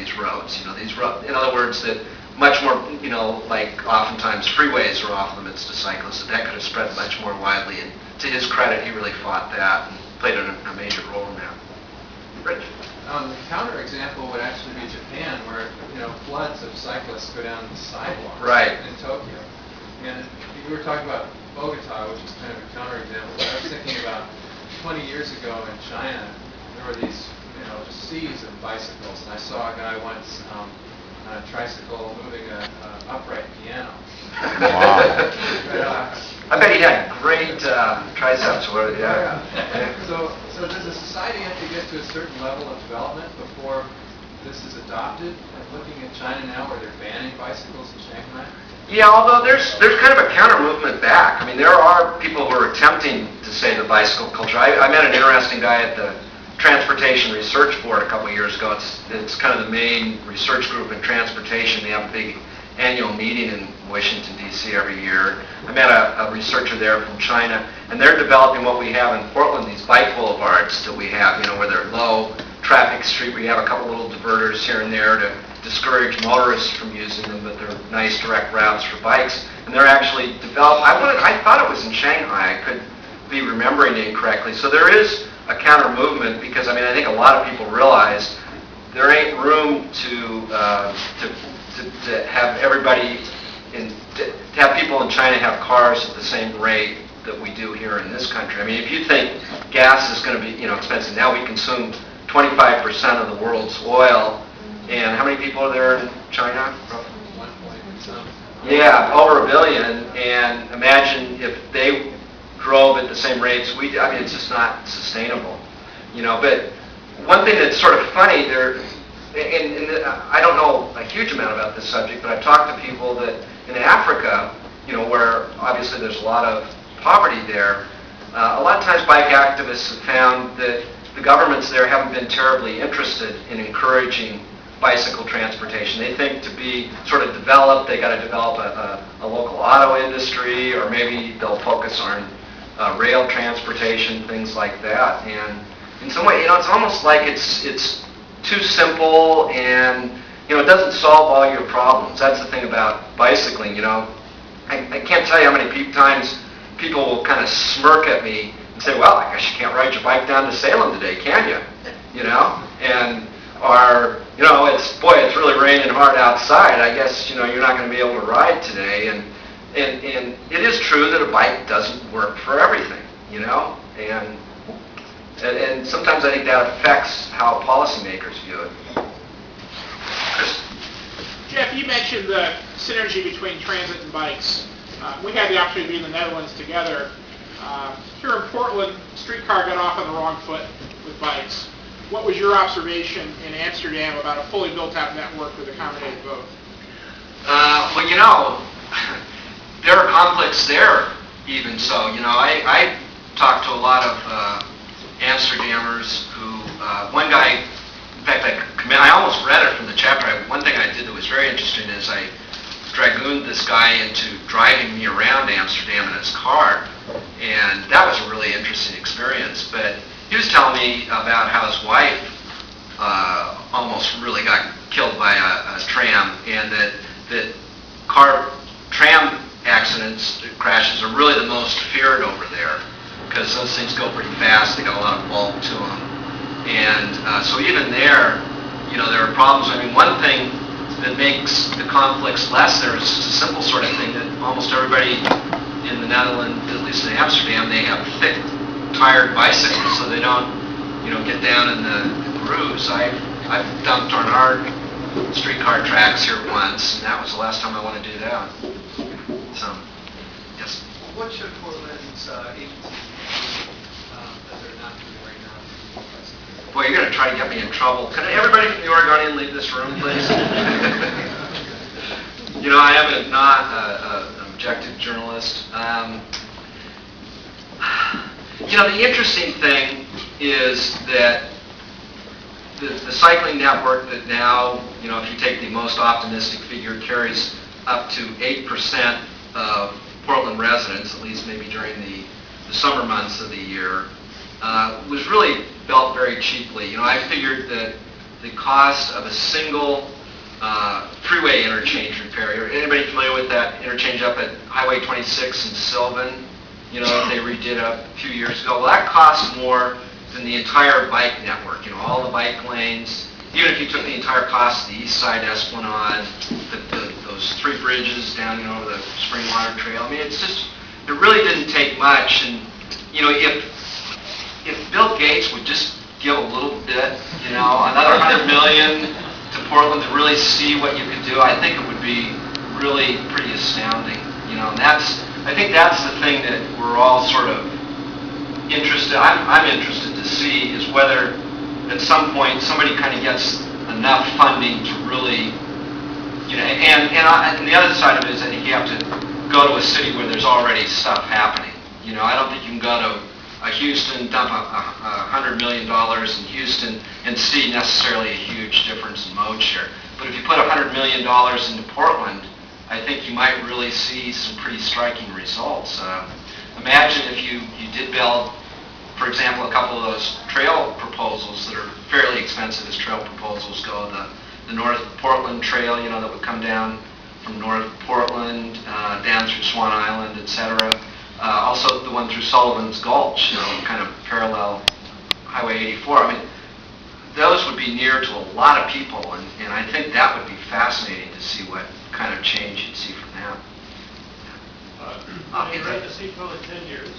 these roads. In other words, that much more, like oftentimes freeways are off limits to cyclists, that could have spread much more widely. And to his credit, he really fought that and played a major role in that. Rich? The counterexample would actually be Japan, where floods of cyclists go down the sidewalks right. in Tokyo. And you were talking about Bogota, which is kind of a counterexample. But I was thinking about 20 years ago in China, there were these just seas of bicycles, and I saw a guy once on a tricycle moving an upright piano. Wow. I bet he had great triceps. Yeah. So does the society have to get to a certain level of development before this is adopted? Like looking at China now, where they're banning bicycles in Shanghai. Yeah, although there's kind of a counter movement back. I mean, there are people who are attempting to save the bicycle culture. I met an interesting guy at the Transportation Research Board a couple of years ago. It's kind of the main research group in transportation. They have a big annual meeting in Washington, D.C. every year. I met a researcher there from China, and they're developing what we have in Portland, these bike boulevards that we have, where they're low traffic street, where you have a couple little diverters here and there to discourage motorists from using them, but they're nice direct routes for bikes. And they're actually developed. I thought it was in Shanghai. I could be remembering it incorrectly. So there is a counter movement because I think a lot of people realize there ain't room to have everybody to have people in China have cars at the same rate that we do here in this country. I mean, if you think gas is going to be expensive now, we consume 25% of the world's oil. And how many people are there in China? 1.7. Yeah, over 1 billion. And imagine if they drove at the same rates we do. It's just not sustainable. But one thing that's sort of funny there, and I don't know a huge amount about this subject, but I've talked to people that in Africa, where obviously there's a lot of poverty there, a lot of times bike activists have found that the governments there haven't been terribly interested in encouraging bicycle transportation. They think to be sort of developed, they got to develop a local auto industry, or maybe they'll focus on rail transportation, things like that. And in some way, it's almost like it's too simple, and it doesn't solve all your problems. That's the thing about bicycling. I can't tell you how many times people will kind of smirk at me and say, "Well, I guess you can't ride your bike down to Salem today, can you?" And or it's really raining hard outside. I guess you're not going to be able to ride today. And it is true that a bike doesn't work for everything. And sometimes I think that affects how policymakers view it. Chris? Jeff, you mentioned the synergy between transit and bikes. We had the opportunity to be in the Netherlands together. Here in Portland, streetcar got off on the wrong foot with bikes. What was your observation in Amsterdam about a fully built-out network that accommodated both? There are conflicts there, even so. I talked to a lot of Amsterdammers who, one guy, in fact, I almost read it from the chapter. One thing I did that was very interesting is I dragooned this guy into driving me around Amsterdam in his car, and that was a really interesting experience. But he was telling me about how his wife almost really got killed by a tram, and that tram accidents, crashes, are really the most feared over there because those things go pretty fast. They got a lot of bulk to them, and so even there, there are problems. One thing that makes the conflicts less there is just a simple sort of thing that almost everybody in the Netherlands, at least in Amsterdam, they have thick tired bicycles so they don't, get down in the grooves. I've dumped on our streetcar tracks here once, and that was the last time I want to do that. So, yes. What should Portland's agencies that they're not doing right now? Boy, you're going to try to get me in trouble. Can everybody from the Oregonian leave this room, please? I am not an objective journalist. The interesting thing is that the cycling network that now, if you take the most optimistic figure, carries up to 8% of Portland residents, at least maybe during the summer months of the year, was really built very cheaply. I figured that the cost of a single freeway interchange repair. Anybody familiar with that interchange up at Highway 26 in Sylvan? You know, that they redid a few years ago. Well, that costs more than the entire bike network, you know, all the bike lanes. Even if you took the entire cost of the East Side Esplanade, those 3 bridges down, you know, over the Springwater Trail. I mean, it's just, it really didn't take much. And, you know, if Bill Gates would just give a little bit, you know, another $100 million to Portland to really see what you could do, I think it would be really pretty astounding, you know. And I think that's the thing that we're all sort of interested, I'm interested to see, is whether at some point somebody kind of gets enough funding to really, you know, and the other side of it is I think you have to go to a city where there's already stuff happening. You know, I don't think you can go to Houston, dump $100 million in Houston and see necessarily a huge difference in mode share. But if you put $100 million into Portland, I think you might really see some pretty striking results. Imagine if you did build, for example, a couple of those trail proposals that are fairly expensive as trail proposals go, the North Portland Trail, you know, that would come down from North Portland, down through Swan Island, etc. Also the one through Sullivan's Gulch, you know, kind of parallel Highway 84. I mean, those would be near to a lot of people, and I think that would be fascinating to see what kind of change you'd see from that. You're right to see probably 10 years.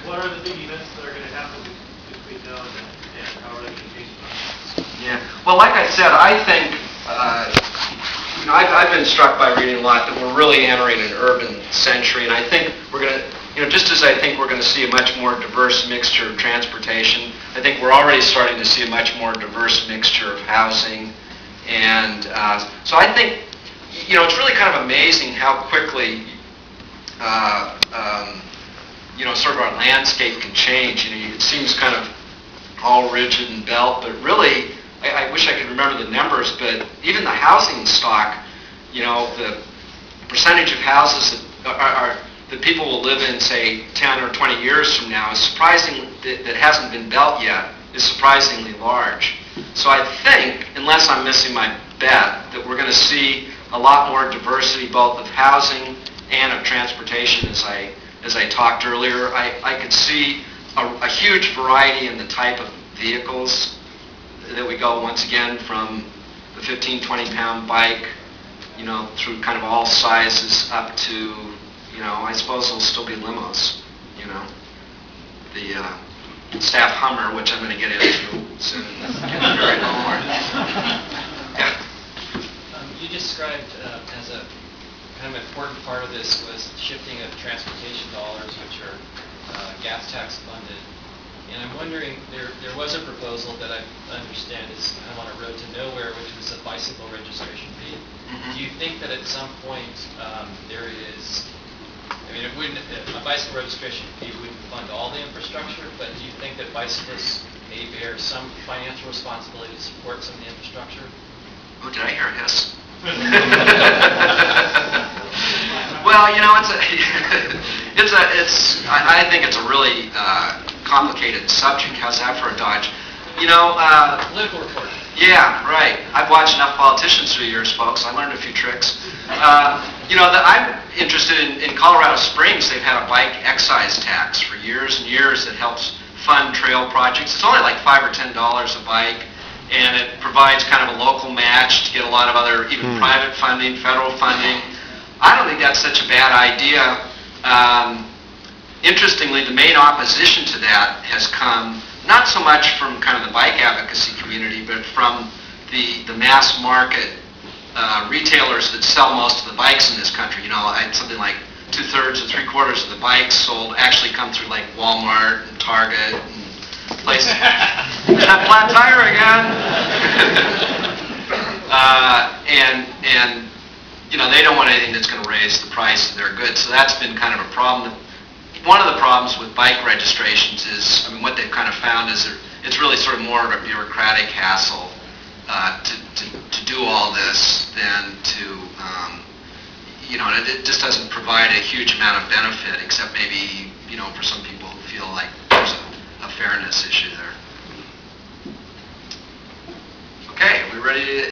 What are the big events that are going to happen between now and then, and how are they going to change things? Yeah. Well, like I said, I think, you know, I've been struck by reading a lot that we're really entering an urban century, and I think we're going to, you know, just as I think we're going to see a much more diverse mixture of transportation, I think we're already starting to see a much more diverse mixture of housing. And so I think, you know, it's really kind of amazing how quickly, you know, sort of our landscape can change. You know, it seems kind of all rigid and belt, but really, I wish I could remember the numbers, but even the housing stock, you know, the percentage of houses that people will live in, say, 10 or 20 years from now is surprising, that hasn't been built yet, is surprisingly large. So I think, unless I'm missing my bet, that we're going to see a lot more diversity both of housing and of transportation. As I talked earlier, I could see a huge variety in the type of vehicles that we go, once again, from the 15, 20-pound bike, you know, through kind of all sizes up to, you know, I suppose there'll still be limos, you know. The staff Hummer, which I'm going to get into soon. Yeah. You described as a kind of important part of this was shifting of transportation dollars, which are gas tax funded. And I'm wondering, there was a proposal that I understand is kind of on a road to nowhere, which was a bicycle registration fee. Mm-hmm. Do you think that at some point there is, I mean, a bicycle registration fee wouldn't fund all the infrastructure, but do you think that bicyclists may bear some financial responsibility to support some of the infrastructure? Oh, did I hear a hiss? Well, you know, I think it's a really complicated subject. How's that for a dodge? You know, Political report. yeah, right. I've watched enough politicians through the years, folks. I learned a few tricks. You know, I'm interested in Colorado Springs. They've had a bike excise tax for years and years that helps fund trail projects. It's only like $5 or $10 a bike, and it provides kind of a local match to get a lot of other, even private funding, federal funding. I don't think that's such a bad idea. Interestingly, the main opposition to that has come not so much from kind of the bike advocacy community, but from the mass market retailers that sell most of the bikes in this country. You know, something like 2/3 or 3/4 of the bikes sold actually come through like Walmart and Target and places. That flat tire again. And you know, they don't want anything that's going to raise the price of their goods. So that's been kind of a problem. One of the problems with bike registrations is, I mean, what they've kind of found is it's really sort of more of a bureaucratic hassle to do all this than to, you know, it just doesn't provide a huge amount of benefit, except maybe, you know, for some people who feel like there's a fairness issue there. you ready to